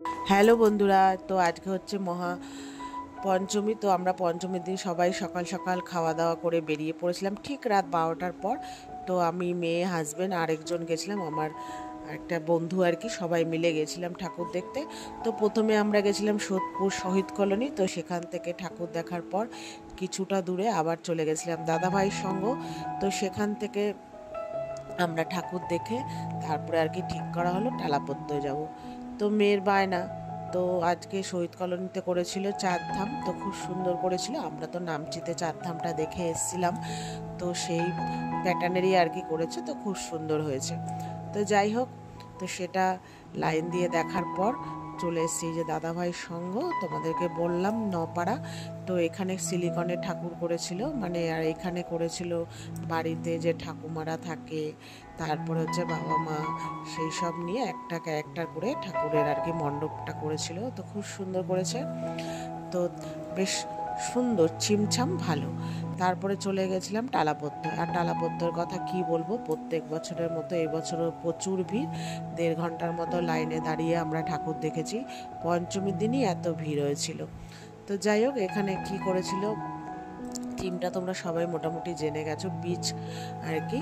Hello বন্ধুরা, তো আজকে হচ্ছে মহা পঞ্চমী। তো আমরা পঞ্চমীর দিন সবাই সকাল সকাল খাওয়া দাওয়া করে বেরিয়ে পড়েছিলাম ঠিক রাত 12টার পর। তো আমি, মেয়ে, হাজব্যান্ড আরেকজন গেছিলাম, আমার একটা বন্ধু আর কি, সবাই মিলে গেছিলাম ঠাকুর দেখতে। তো প্রথমে আমরা গেছিলাম সোদপুর শহীদ কলোনি। তো সেখান থেকে ঠাকুর দেখার পর কিছুটা দূরে আবার চলে গেছিলাম দাদাভাইয়ের সঙ্গ। তো সেখান থেকে আমরা ঠাকুর দেখে তারপরে আর কি ঠিক করা হলো টালাপত্র যাব। তো মেয়ের বায়না, তো আজকে শহীদ কলোনিতে করেছিল চারধাম, তো খুব সুন্দর করেছিল। আমরা তো নামচিতে চারধামটা দেখে এসেছিলাম, তো সেই প্যাটার্নেরই আর কি করেছে, তো খুব সুন্দর হয়েছে। তো যাই হোক, তো সেটা লাইন দিয়ে দেখার পর চলে এসেছি যে দাদাভাইয়ের সঙ্গ, তোমাদেরকে বললাম নপাড়া। তো এখানে সিলিকনের ঠাকুর করেছিল, মানে আর এখানে করেছিল বাড়িতে যে ঠাকুমারা থাকে, তারপরে হচ্ছে বাবা মা, সেই সব নিয়ে একটা ক্যারেক্টার করে ঠাকুরের আর কি মণ্ডপটা করেছিল। তো খুব সুন্দর করেছে, তো বেশ সুন্দর ছিমছাম ভালো। তারপরে চলে গেছিলাম টালাপত্র। আর টালাপত্রর কথা কি বলবো, প্রত্যেক বছরের মতো এবছরও প্রচুর ভিড়। 1.5 ঘন্টার মতো লাইনে দাঁড়িয়ে আমরা ঠাকুর দেখেছি। পঞ্চমীর দিনই এত ভিড় হয়েছিল। তো যাই হোক, এখানে কি করেছিল টিমটা তোমরা সবাই মোটামুটি জেনে গেছো, বীচ আর কি।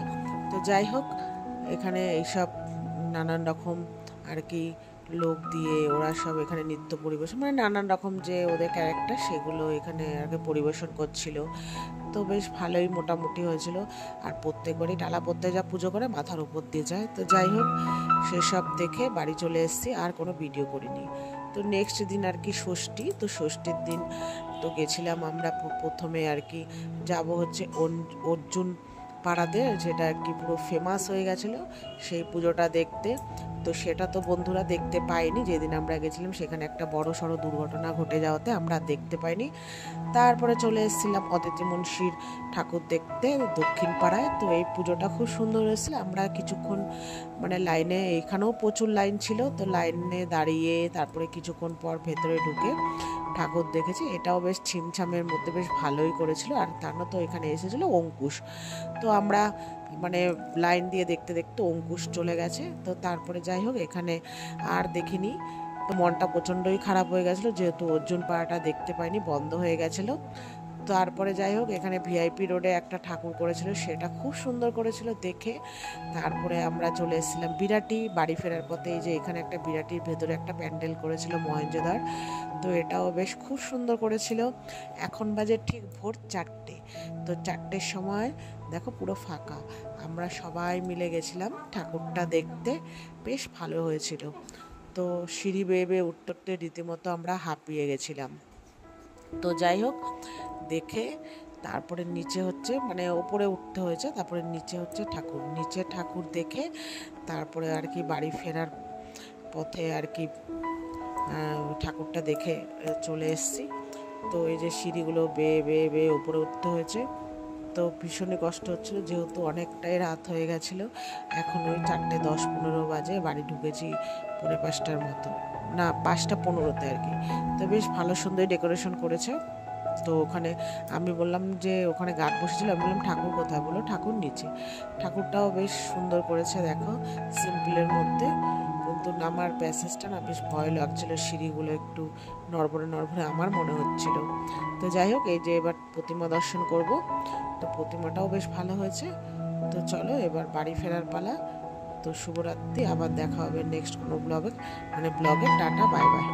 তো যাই হোক, এখানে এইসব নানান রকম আর কি লোক দিয়ে ওরা সব এখানে নৃত্য পরিবেশন, মানে নানান রকম যে ওদের ক্যারেক্টার, সেগুলো এখানে আর কি পরিবেশন করছিল। তো বেশ ভালোই মোটামুটি হয়েছিল। আর প্রত্যেকবারই ডালা পড়তে যা পুজো করে মাথার উপর দিয়ে যায়। তো যাই হোক, সেসব দেখে বাড়ি চলে এসেছি, আর কোনো ভিডিও করিনি। তো নেক্সট দিন আর কি ষষ্ঠী। তো ষষ্ঠীর দিন তো গেছিলাম আমরা প্রথমে আর কি যাব হচ্ছে অর্জুন পাড়াতে, যেটা আর কি পুরো ফেমাস হয়ে গেছিলো সেই পুজোটা দেখতে। তো সেটা তো বন্ধুরা দেখতে পাইনি, যেদিন আমরা গেছিলাম সেখানে একটা বড় সড়ো দুর্ঘটনা ঘটে যাওয়াতে আমরা দেখতে পাইনি। তারপরে চলে এসেছিলাম অদিতি মুন্সির ঠাকুর দেখতে দক্ষিণ পাড়ায়। তো এই পুজোটা খুব সুন্দর হয়েছিল। আমরা কিছুক্ষণ মানে লাইনে, এখানেও প্রচুর লাইন ছিল, তো লাইনে দাঁড়িয়ে তারপরে কিছুক্ষণ পর ভেতরে ঢুকে ঠাকুর দেখেছি। এটাও বেশ ছিমছামের মধ্যে বেশ ভালোই করেছিল। আর তার তো এখানে এসেছিলো অঙ্কুশ। তো আমরা মানে লাইন দিয়ে দেখতে দেখতে অঙ্কুশ চলে গেছে। তো তারপরে যাই হোক, এখানে আর দেখিনি। তো মনটা প্রচণ্ডই খারাপ হয়ে গেছিলো, যেহেতু অর্জুন পাড়াটা দেখতে পাইনি, বন্ধ হয়ে গেছিলো। তারপরে যাই হোক, এখানে ভিআইপি রোডে একটা ঠাকুর করেছিল, সেটা খুব সুন্দর করেছিল দেখে। তারপরে আমরা চলে এসেছিলাম বিরাটি। বাড়ি ফেরার পথে এই যে এখানে একটা বিরাটির ভেতরে একটা প্যান্ডেল করেছিল মহেঞ্জোদার, তো এটাও বেশ খুব সুন্দর করেছিল। এখন বাজে ঠিক ভোর 4টে। তো 4টের সময় দেখো পুরো ফাঁকা। আমরা সবাই মিলে গেছিলাম ঠাকুরটা দেখতে, বেশ ভালো হয়েছিল। তো সিঁড়ি বেয়ে বেয়ে উঠতে উঠতে রীতিমতো আমরা হাঁপিয়ে গেছিলাম। তো যাই হোক, দেখে তারপরে নিচে হচ্ছে মানে ওপরে উঠতে হয়েছে, তারপরে নিচে হচ্ছে ঠাকুর, নিচে ঠাকুর দেখে তারপরে আর কি বাড়ি ফেরার পথে আর কি ঠাকুরটা দেখে চলে এসেছি। তো এই যে সিঁড়িগুলো বেয়ে বেয়ে বেয়ে ওপরে উঠতে হয়েছে, তো ভীষণই কষ্ট হচ্ছিলো, যেহেতু অনেকটাই রাত হয়ে গেছিলো। এখন ওই 4:10-15 বাজে, বাড়ি ঢুকেছি 4:45টার মতো, না 5:15-তে আর কি। তো বেশ ভালো সুন্দর ডেকোরেশন করেছে। তো ওখানে আমি বললাম যে ওখানে গার্ড বসেছিল, আমি বললাম ঠাকুর কোথায়, বললো ঠাকুর নিচে। ঠাকুরটাও বেশ সুন্দর করেছে দেখো, সিম্পলের মধ্যে। কিন্তু নামার প্যাসেজটা না বেশ ভয় লাগছিলো, সিঁড়িগুলো একটু নড়বড়ে নড়বড়ে আমার মনে হচ্ছিল। তো যাই হোক, এই যে এবার প্রতিমা দর্শন করব, তো প্রতিমাটাও বেশ ভালো হয়েছে। তো চলো এবার বাড়ি ফেরার পালা। তো শুভরাত্রি, আবার দেখা হবে নেক্সট কোনো ব্লগে, মানে ব্লগে। Tata, bye bye.